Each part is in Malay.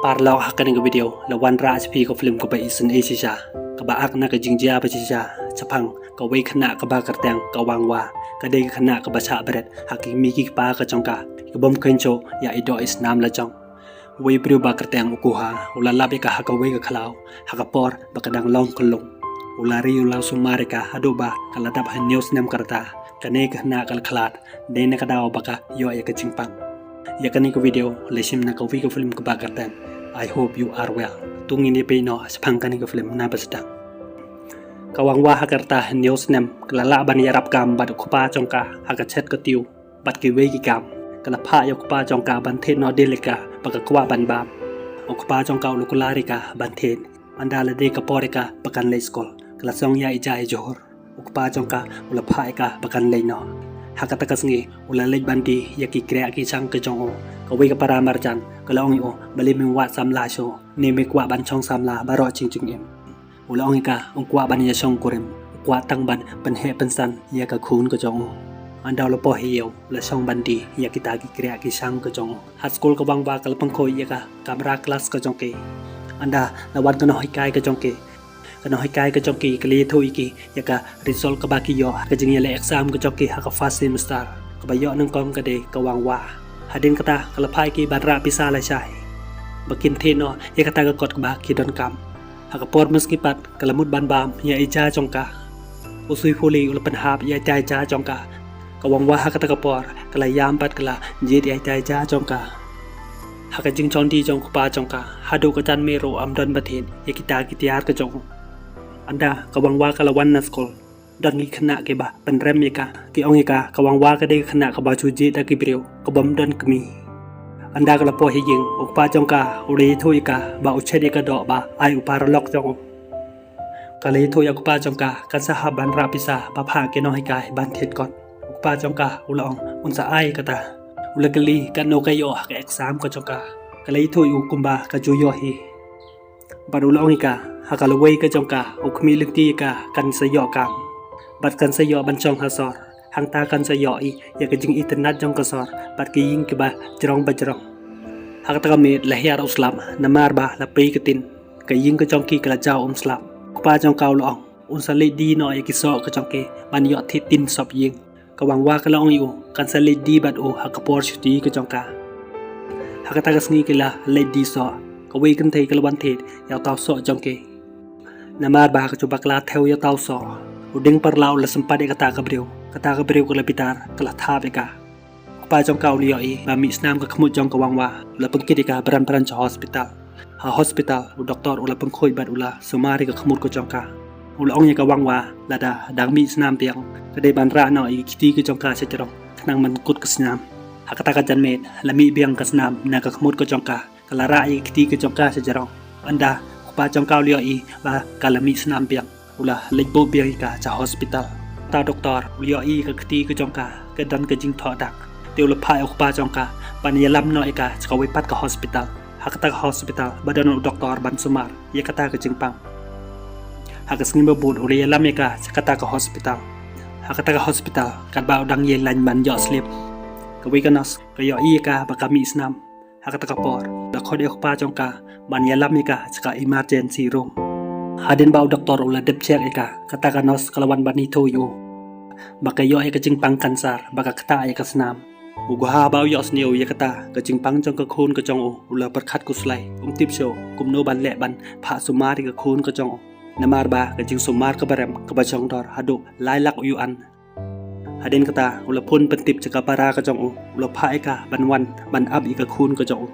Parlau hakan ng video lawan ra HP ko film ko ba isin Asia ka baak na ka jingjia ba siya chapang ka wei khana ka ba kartang ka wangwa ka dei khana ka ba cha bret haki miki pa ka chongka ka bom kencho ya ido is nam la chong wei bru ba kartang ukuha ula labi ka haka wei ka khalau haka por ba kadang long kulung ulari ulang sumare ka hadu ba kala dab han news nem karta kane khana kal khalat de na ka daw ba ka yo ya ka chingpang ya kani ko video lesim na ka wi ka film ka ba kartang I hope you are well. Tungin ni pino sepang kani ko film na basdang. Kawang wa hakarta news nem kalala ban yarap kam bad kupa chongka hakat chet katiu bad ki we ki kam kala pha yo kupa chongka ban the no delika baka kwa ban bam kupa chongka lukularika ban the andala de ka porika bakan le skol kala song ya ija johor kupa chongka ula pha ka bakan le no hakata kasngi ula le bandi yaki krea ki chang ka jongo kawai ka para marjan kalong io bali min wat samla sho ne me kwa ban chong samla baro ching ching em ulong ka ong kwa ban ya chong kurem kwa tang ban ban he pan san ya ka khun ka jong andaw lo po hiyo la chong bandi ya kita ki krea ki sang ka jong hat school ka bang ba kal pang khoi ya ka camera class ka jong ke anda la wan ka no hai kai ka jong ke ka no hai kai ka jong ki kli thui ki ya ka result ka ba ki yo ka jing ya le exam ka jong ki ha ka first semester ka ba yo nang kong ka de ka wang wa hadin kata kalapai ki badra pisa la shai bakin theno ye kata ka kot ba ki don kam hakapor meski pat kalamut ban bam ya ija chongka usui phuli ulapan hap ya chai cha chongka kawang wa hakata kapor kala yam pat kala jit ya chai cha chongka hakajing chondi jong pa chongka hadu ka chan mero amdon bathin ye kita kitiar ka jong anda kawang wa kala wan na skol dan ngi khana ke ba pan rem ye ka ki ong ye ka kawang wa ka de khana ka ba chu ji ta ki breu ka bom dan kmi anda ka la po hi ying ok pa chong ka uri thui ka ba u chhe de ka do ba ai u par lok chong ka le thui ok pa chong ka kan sa ha ban ra pisa ba pha ke no hi kai ban thet kon ok pa chong ka u la ong un sa ai ka ta u la kali kan no ka yo ka exam ka chong ka le thui u kum ba ka chu yo hi ba u la ong hi ka ha ka la wei ka chong ka ok mi lik ti ka kan sa yo ka bat kan sa yo ban chong ha sor hang ta kan sa yo I ya ka jing internet jong ka sor bat ki ying ke ba jrong ba jrong ha ka ta me la hiar uslam na mar ba la pe ka tin ka ying ka chong ki ka la jaw slam ku pa chong kaw lo ong un sa le di no ya ki so ka chong ke ban yo thi tin sop ying ka wang wa ka la ong yu kan sa le di bat o ha ka por chuti ka chong ka ha ka ta ka sngi ke la le di so ka we kan thei ka la ban the ya taw so chong ke na mar ba ka chu bakla theo ya taw so uding parlau la sempat kata ka breu ka lapitar kala tha beka pa jong kau lioi ba mi snam ka khmut jong ka wangwa la pengkit ka beran cha hospital ha hospital u doktor ula pengkhoi bat ula sumari ka khmut ko jong ka ula ong ya ka wangwa la da dang mi snam piang ka de ban ra no I kiti ka jong ka se jrong khnang man kut ka snam ha kata ka jan met la mi biang ka snam na ka khmut ko jong ka kala ra I kiti ka jong ka se jrong anda pa jong kau lioi ba kala mi snam piang ula lebo biang ka cha hospital ta doktor liyo I ka khti ka jongka ka dan ka jing tho dak teu la phai ok pa jongka pan ya lam no ka cha wei pat ka hospital hakata ka hospital badan doktor ban sumar ye kata ka jing pang hakas ngim bud uri ya lam ka cha kata ka hospital hakata ka hospital kan ba dang ye lan ban yo slip ka wei ka nas ka yo I ka ba ka mi snam hakata ka por la khode ok pa jongka ban ya lam ka cha ka emergency room hadin bau doktor ula dep check eka kata kanos kalawan bani to yu baka yo ay kajing pang kansar baka kata ay kasnam uguha bau yo sneu ya kata kajing pang jong ka khun ka jong ula perkhat kuslai tip show kum no ban le ban pha sumari ka khun ka jong namar ba kajing sumar ka barem ka ba jong dor hadu lai lak yu an hadin kata ula pun pentip jaka para ka jong ula pha eka ban wan ban ab I ka khun ka jong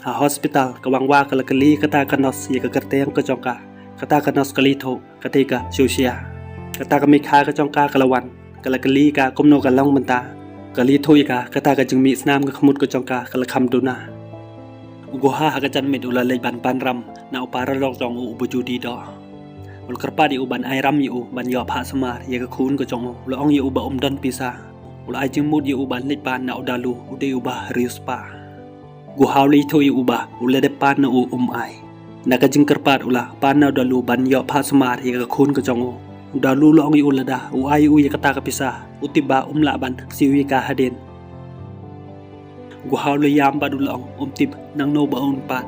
ha hospital ka wangwa ka lakali kata kanos ya ka kerteng ka jong ka kata kanos kali tho katika shusia kata kami kha ka chong ka kalawan kala kali ka komno ka long manta kali thui ka kata ka jing mi snam ka khmut ka chong ka kala kham duna ugo ha ka chan me dula le ban pan ram na upara lok jong u bujudi do ul karpa di uban ai ram yu ban yo pha samar ye ka khun ka chong lo ong yu ba don pisa ul ai jing mut yu ban le pan na udalu ude uba riuspa go hawli thui uba ul de pan na u ai naka jing karpat ula pana dalu ban yo pha samar ye ka khun ka jong dalu lo ngi ulada u ai u ye kata ka pisa utiba la ban siwi ka haden gu haw le yam badulong tip nang no ba on pat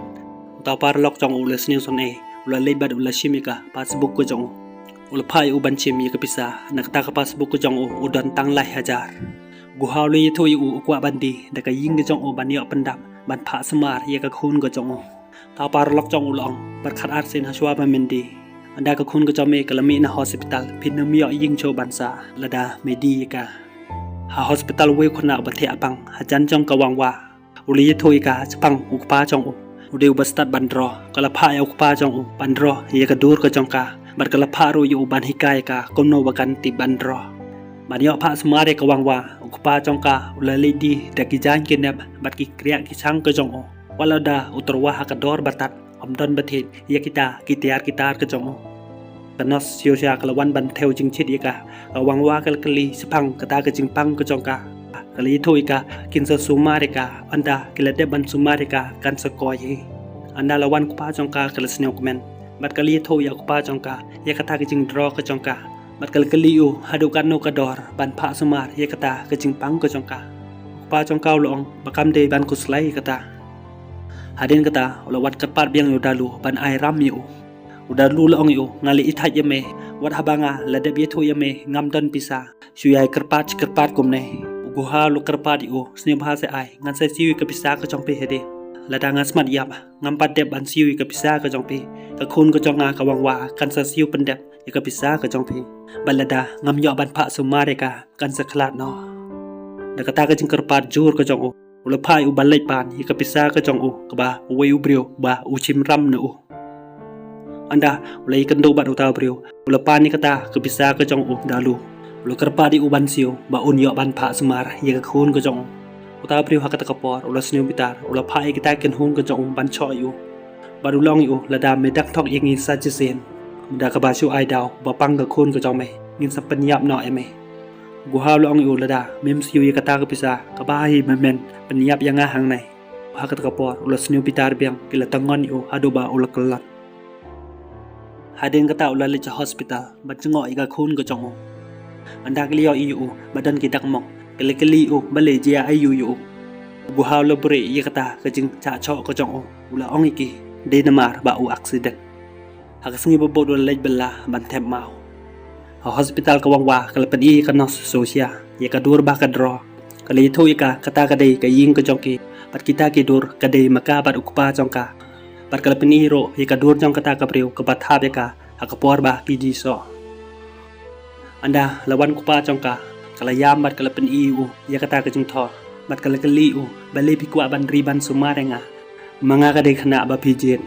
tau par lok jong ula sniu son ula lebat ula shimika passbook ko jong ula pai u ban chim ka pisa nak ta ka passbook ko jong udan tang lai hajar guhaw le thu u kwa bandi da ka ying de jong ban yo pandam ban pha smar ye ka khun ko jong tau par lok jong ulong bar khat ar sin haswa ba mendi anda ka khun ko jome kalami na hospital pinam yo ying cho bansa lada medi ka ha hospital we khona ba the apang hajan jong ka wangwa uli thoi ka chapang ukpa jong udeu bastat bandro kala pha ya ukpa jong bandro ye ka dur ka jong ka bar kala pha ru yu ban hikai ka komno bakan ti bandro ban yo pha smare ka wangwa ukpa jong ka ulali di dakijan kinep bat ki kriya ki sang ka jong wala da utorwa ha ka dor batat amdon bathit ye kita kitar ka jong kanos siosia kalawan ban theo jing chit ye ka wangwa kal kali sepang kata ka jing pang ka jong ka kali thoi ka kin sa sumare ka anda kilade ban sumare ka kan sa koy anda lawan ku pa jong ka kal sneu komen bat kali thoi ya ku pa jong ka ye kata ka jing draw ka jong ka bat kali u hadu kan no ka dor ban pha sumar ye kata ka jing pang ka jong ka ku pa jong ka long bakam de ban ku slai kata hadin kata lawan ka par biang yu dalu ban ai ram yu udalu la ong yu ngali itha yeme wat habanga lade bi thoi yeme ngam don pisa suyai kerpat kumne guha lu kerpat yu sne bahasa ai ngan sai siwi ka pisa ka jong pe hede lada ngas mat yap ngam pat deb ban siwi ka pisa ka jong pe ka khun ka jong nga ka wangwa kan sa siu pendep ya ka pisa ka jong pe balada ngam yo ban pha sumare ka kan sa khlat no da kata ka jing kerpat jur ka jong ula phai u balai pan ya ka pisa ka jong ka ba we u brio ba u chim ram no anda ulai kendo bat utau brio ula pani kata ka pisa ka jong dalu ula kerpa di uban siu ba un yo ban pha smar ye ka khun ka jong utau brio hakata ka por ula sniu bitar ula phai kita ken hun ka jong ban cho yu ba du long yu la da me dak thok yengi sa chi sen da ka ba siu ai daw ba pang ka khun ka jong me ngin sa pen yap no eme gu ha long yu la da mem siu ye kata ka pisa ka ba hi men pen yap yanga hang nai hakata ka por ula sniu bitar biang kila tangon yu adu ba ula kelat hadin kata ula le hospital bat ngo iga khun ko chong anda kliyo iu badan ki dak mok kali u bale jia ayu yu gu haw lo bre ye kata ka jing cha cho ko chong ula ong iki de namar ba u accident hak singi bo bod le bella ban them mau hospital ka wangwa kala padi ka nos sosia ye ka dur ba ka dro kali thoi ka kata ka dei ka ying ko chong ki pat kita ki dur ka dei maka bat ukpa chong ka pat kala pini ro ye ka dur jong kata ka priu ka bat ha be ka hakapor ba pidi so anda lawan ku pa jong ka kala yam bat kala pin iu ye kata ka jing thor bat kala kali u bale pi kwa ban riban sumarenga manga ka de khana ba pijin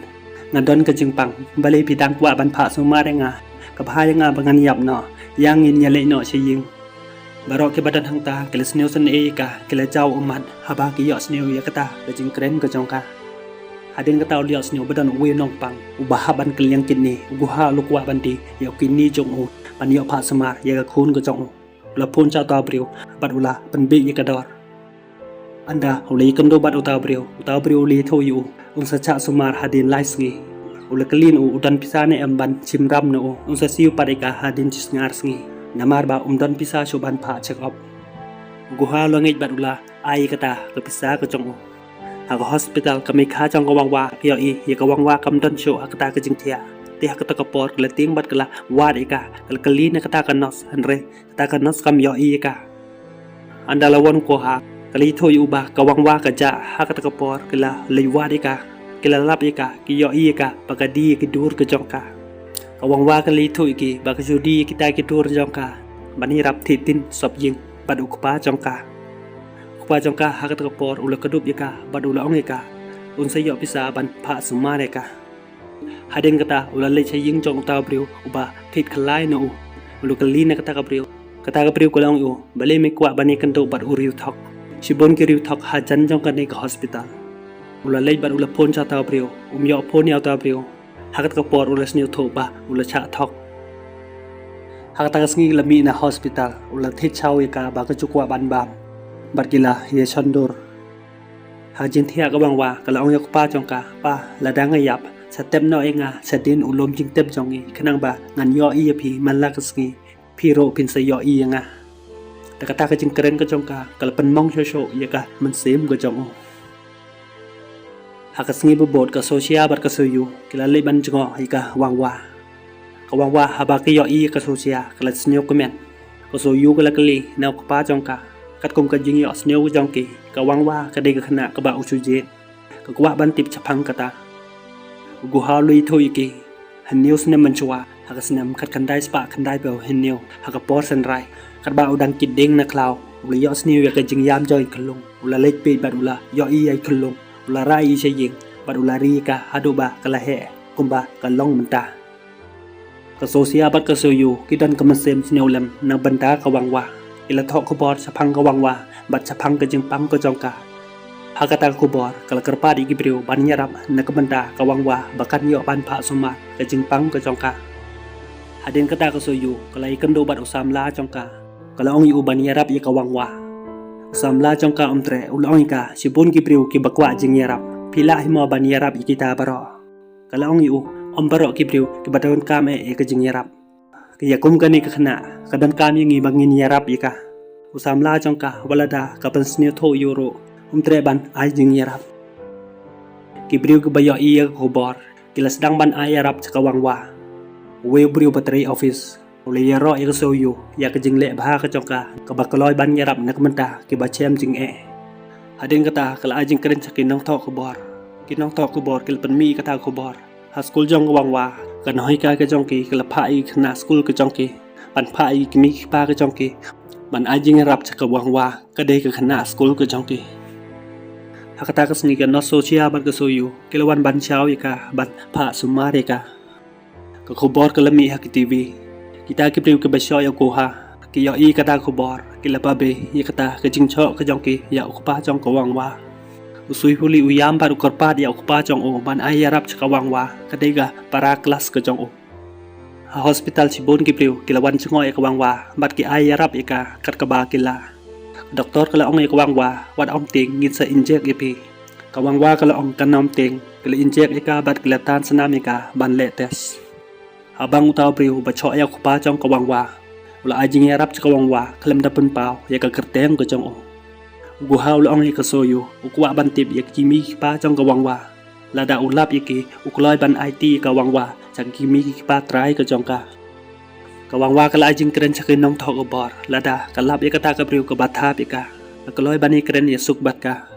ngadon ka jing pang bale pi dang kwa ban pha sumarenga ka bhaya nga bangan yap no yang in yale no chiying baro ke badan hang ta kala sneu san e ka kala jaw umat haba ki yo sneu ye kata ka jing kren ka jong ka hadin kata liat sneu badan we nong pang ubah ban keliang kini guha lukwa bandi yo kini jong u ban yo pha samar ye ka khun ko jong la phun cha ta brio bat ula ban bi ye ka dor anda ulai kendo bat uta brio li tho yu un sa cha sumar hadin lai sngi ula kelin u udan pisane am ban chimram no un sa siu parika hadin chisngar sngi namar ba dan pisa chu ban pha check up guha lo ngai bat ula ai kata ka pisa ka jong hak hospital kami kha jong ka wangwa yo i ye ka wangwa kam don chu akata ka jing thia te hakata ka por kala ting bat kala war ika kala kali na kata ka nos andre kata ka nos kam yo i ka andala won ko ha kali thoi uba ka wangwa ka ja hakata ka por kala lei war ika kala lap ika ki yo i ka pakadi ki dur ka jong ka wangwa kali thoi ki ba ka judi kita ki dur jong ka bani rap thitin sop ying bad ukpa jong ka pa jong ka hakat ka por ula kadup yaka badula ong yaka unsa yo pisa ban pha sumare ka hadin kata ula le chaying jong ta brio uba thit khlai no ulu kalina kata ka brio ko long yo bale me kwa bani kan do bad uriu thok sibon ki riu thok ha jan jong ka ne ka hospital ula le bad ula phone cha ta brio yo phone ya ta brio hakat ka por ula sneu tho ba ula cha thok hakat ka sngi lami na hospital ula thit chaw yaka ba ka chukwa ban bam barkila ye chandor hajin thia ka bangwa kala ong yak pa jong ka pa ladang yap satem no enga sadin ulom jing tem jong i khanang ba ngan yo i phi manla ka sngi phi ro pin sa yo i nga ta kata ka jing kren ka jong ka kala pan mong sho ye ka man sem ka jong Hakas ngi bobot ka sosia bat ka soyu kila leban jengo ika wangwa haba ke yo I ka sosia kala snyo komen ka soyu kala kali na ka pa jongka kat kum ka jing yo snyo jongki ka wangwa ka de ka khana ka ba usuje ka kwa ban tip chapang kata gu ha lui thoi ki hanniu snem manchwa hakas nam kat kandai spa kandai be hanniu haka por san rai kat ba udang kideng na klaw ula yo snyo ya ka jing yam joy kalung ula lek pe bat ula yo I ai kalung ula rai se ying bat ula ri ka hadoba kala he kumba ka long menta ka sosia bat ka soyu kidan ka masem snyo lam na banda ka wangwa ila thok ko bor chapang ka wangwa bat chapang ka jing pang ka jongka hakata ko bor kala karpa di gibriu ban nyarap na ka banda ka wangwa bakan yo ban pha suma ka jing pang ka jongka hadin kata ka soyu kala ikan do bat usam la jongka kala ong yu ban nyarap ya ka wangwa samla jongka omtre ulong ka sibun gibriu ki bakwa jing yarap pila himo ban yarap ikita baro kala ong yu om baro gibriu ki badon kam e ka jing yarap ki yakum kani ka khana kadan kam yi bangin yarap ika usamla jongka walada ka pansnio tho euro omtre ban ai jing yarap gibriu ki bayo I ko bor kila sedang ban ai yarap ka wangwa we briu battery office ule yaro ya soyu ya ka jingle bha ka jongka ka bakaloi ban yarap nak menta ki ba chem jing e hadin kata kala ajing kren chakin nong thok ko bor kinong thok ko bor kil pan mi kata ko bor ha school jong wangwa ka noi ka jongki kala pha I khna school ka jongki pan pha I ki mi pa ka jongki ban ajing rap chaka wangwa ka de ka khna school ka jongki hakata ka sni ka no socia ban ka soyu kilawan ban chau ka ban pha sumare ka ko bor kala mi ha ki tv kita ki priu ke basyo ya ko ha ki yo I kata ko bor ki la babe ya kata ke jing cho ka jong ki ya ko pa jong ko wangwa usui huli uyam par ukor pa ya ko pa jong o ban ai yarap ka wangwa ka dega para kelas ka jong o ha hospital sibon ki priu ki la wan chngo ya ka wangwa bat ki ai yarap ka kat ka ba ki la doktor kala ong ya ka wangwa wat om ting ngin sa inject pi ka wangwa kala ong kanom ting ki la inject ka bat ki la tan sanam ka ban le test abang utaw priu ba cho ya ko pa jong ka wangwa ula ajing yarap ka wangwa klem da pun pau ya ka kerteng ka jong o gu haw long ya ka soyu ukwa ban tip ya kimi pa jong ka wangwa lada ulap iki ukloi ban IT ka wangwa chang kimi pa trai ka jong ka wangwa ka la ajing kren chakin nong thok bor lada ka lap ya ka ta ka priu ka batha ka kloi ban kren ya suk bat ka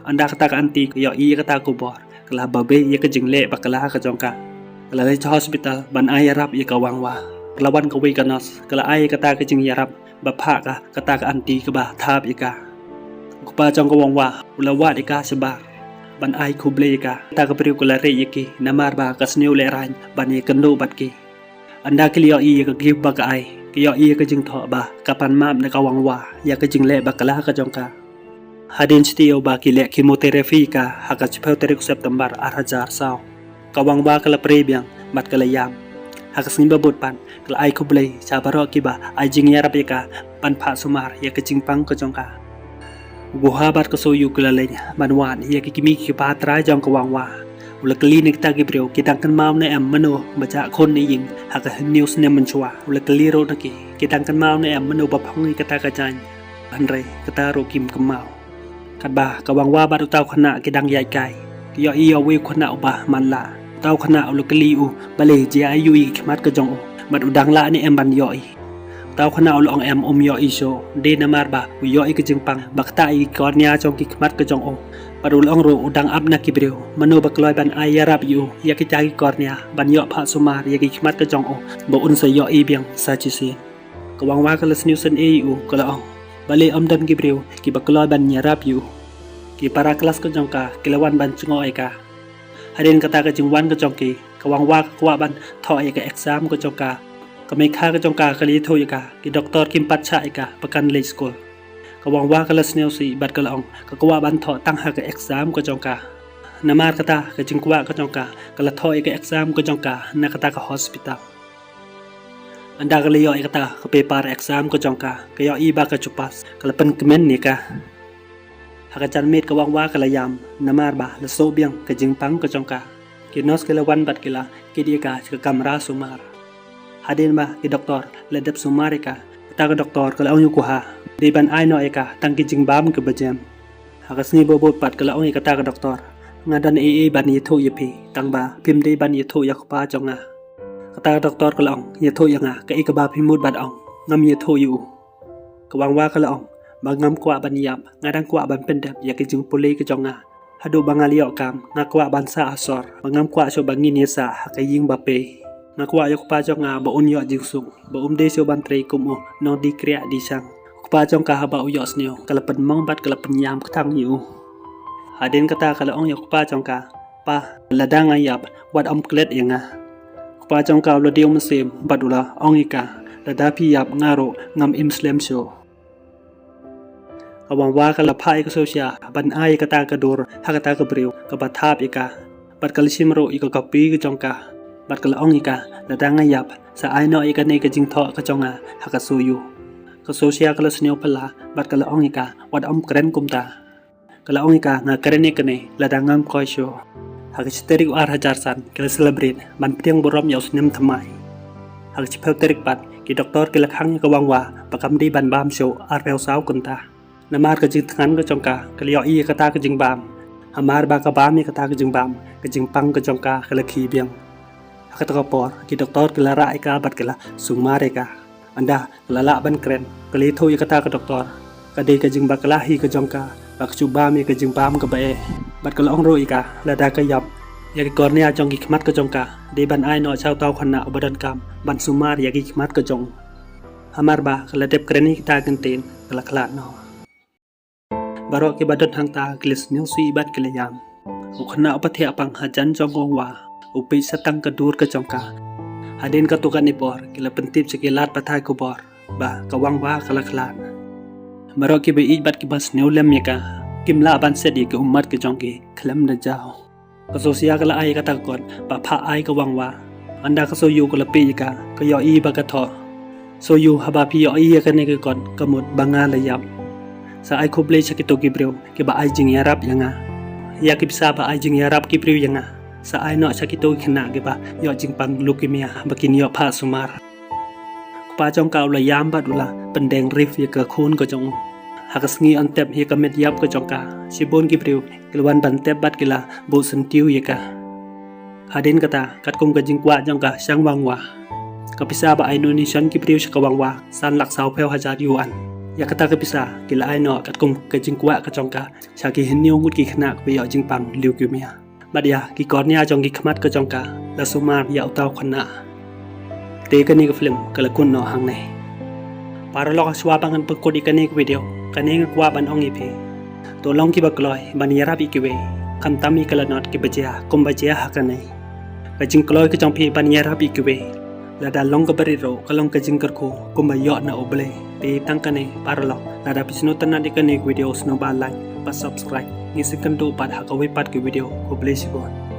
anda ka ta ka anti ka yo I ka ta ko bor kala babe ya ka jingle bakala ka jong ka kala le hospital ban ai yarap ya ka wangwa kalawan ka we kanos kala ai kata ka jing yarap ba pha ka kata ka anti ka ba thap ika ko pa jong ka wangwa ulawat ika seba ban ai khuble ka ta ka priu kala re yiki namar ba ka sneu le ran ban ye kando bat ki anda kliyo I ka give ba ka ai kiyo I ka jing tho ba kapan mam na ka wangwa ya ka jing le ba kala ka jong ka hadin stio ba ki le chemotherapy ka haka chpeu tarik September 2000 sao kawangwa kala prebyang mat kala yam hakas ni babot pan kala ai kublay sa baro kiba ai jing yarap ka pan pha sumar ya ka jingpang ka jongka buha bat ka soyu kala lenya manwan ya ki kimi ki pa tra jong kawangwa ula klinik ta gibreu kitang kan maw na am mano baja khon ni ying haka news ne manchwa ula kliro na ki kitang kan maw na am mano ba phang ni kata ka jan anre kata ro kim kamaw kadba kawangwa bat utaw khana kidang yai kai kiyo I we khana ba manla tau khana ulu kaliu bale ja yu I khmat ka jong mat udang la ni em ban yo I tau khana ulu ong em yo I so de namar ba yo I ka jingpang bakta I kornia jong ki khmat ka jong o parul ong ro udang ap na kibreu mano bakloi ban ai yarap yu ya ki jagi kornia ban yo pha sumar ya ki khmat ka jong o bo un sa yo I biang sa chi sin ka wangwa ka las newsen e u ka la ong bale om dan kibreu ki bakloi ban yarap yu ki para kelas ka jong ka kilawan ban chngo ai ka hadin kata ka jingwan ka jongki ka wangwa ka kwa ban tho ya ka exam ka jongka ka mai kha ka jongka ka li tho ya ka ki doktor kim pat cha ka pakan le school ka wangwa ka las neu si bat ka laong ka kwa ban tho tang ha ka exam ka jongka namar kata ka jingwa ka jongka ka la tho ya ka exam ka jongka na kata ka hospital anda ka liyo ya kata ka paper exam ka jongka ka yo I ba ka chupas ka la pen kemen ni ka haka chan met ka wangwa kala yam namar ba la so biang ka jingpang ka jongka ki nos kala wan bat kila ki dia ka kamera sumar hadin ba ki doktor la dep sumar ka ta ka doktor kala ong yu ko ha de ban ai no ka tang ki jingbam ka bajem haka sni bo pat kala ong ka ta ka doktor ngadan ban yatho yapi tangba pimde ban yatho yakpa jonga kata doktor kalong yatho yanga ka ikaba pimut bad ong ngam yatho yu kawangwa kalong bangam kwa ban yap ngadang kwa ban pendap yakijung pule ke jonga hadu bangalio kam ngakwa bansa asor bangam kwa so bangin yasa hakaying bape ngakwa yakpa jonga ba unyo jingsung ba umde so ban tre kumo no di kriya di sang kwa jongka haba uyo sneo kalapan mong bat kalapan yam ketang yu hadin kata kalong yakpa jongka pa ladang ayap wat klet yanga kwa jongka lo dio mesim badula ongika ladapi yap ngaro ngam imslem show awang wa kala phai ka sosia ban ai kata kadur hakata ka briu ka bathap ika bat kalsim ro ika kapi ka jongka bat kala ongika ladang ayap sa ai no ika ne ka jingtho ka jonga hakasuyu ka sosia kala sneo pala bat kala ongika wat kren kumta kala ongika nga kren ne ladangam koi show hakisteri ar hajar san kala celebrate ban priang borom yaus nem thamai hakchipel terik bat ki doktor kala khang ka wangwa pakam di ban bam show ar pel saw kunta namar ka jing thangan ka jongka kalio i kata ka jing bam amar ba ka bam ka ta ka jing bam ka jing pang ka jongka kala khi biang hakata ka por ki doktor kala ra ka bat kala sungmare ka anda lala ban kren kali tho kata ka doktor kade ka jing bakalahi ka jongka bak chuba mi ka jing bam ka bae bat kala ong ro ika lada ka yap ya ki kornia jong ki khmat ka jongka de ban ai no chau taw khana obadan kam ban sumar ya ki khmat ka jong hamar ba kala dep kreni kita gantin kala khala no barok ki badan hang ta glis new sui bat kala yam ukhna opathe apang hajan jong wa upi satang ka dur ka jongka hadin ka tukan ipor kila pentip sekilat pathai kubor ba kawang wa kala klan maro ki be bat ki bas neulem yaka kimla ban sedi ke umat ke jongki klam na jao ka sosia kala ai ka takon pa pha ai ka wangwa anda ka soyu kala pi ka yo i ba ka tho soyu haba pi yo i ka ne ke kon kamut banga la yap sa ai khoble sakito ki breu ke ba ai jing yarap yanga ya ki bisa ba ai jing yarap ki breu yanga sa ai no sakito khna ge ba yo jing pang leukemia bakin yo pha sumar pa jong ka la yam ba dula pendeng rif ye ka khun ko jong hakas ngi antep ye ka met yap ko jong ka sibon ki breu kelwan ban tep bat kila bo sentiu ye ka hadin kata kat kum ka jing kwa jong ka sang wangwa ka bisa ba ai no ni shan ki breu ka wangwa san lak sau phel hajar yuan ya kata ka bisa kila ai no kat kum ka jing kwa ka jong ka sa ki hin niu ngut ki khna ko yo jing pang leukemia badia ki kornia jong ki khmat ka jong ka la sumar ya utaw khna te kani ka film kala kun no hang nei para lo ka swabangan pagkodi kani ka video kani nga kwa ban ong ipi to long ki bakloi ban yarap ikiwe kam tami kala not ki bajia kum bajia hakanai ka jing kloi ka jong pi ban yarap ikiwe la da long ka bariro ka long ka jing karko kum ba yo na oble te tang kani para lo la da pisno tan na kani video sno ba like pa subscribe ni second to pad ha ka we pat ki video ko bless you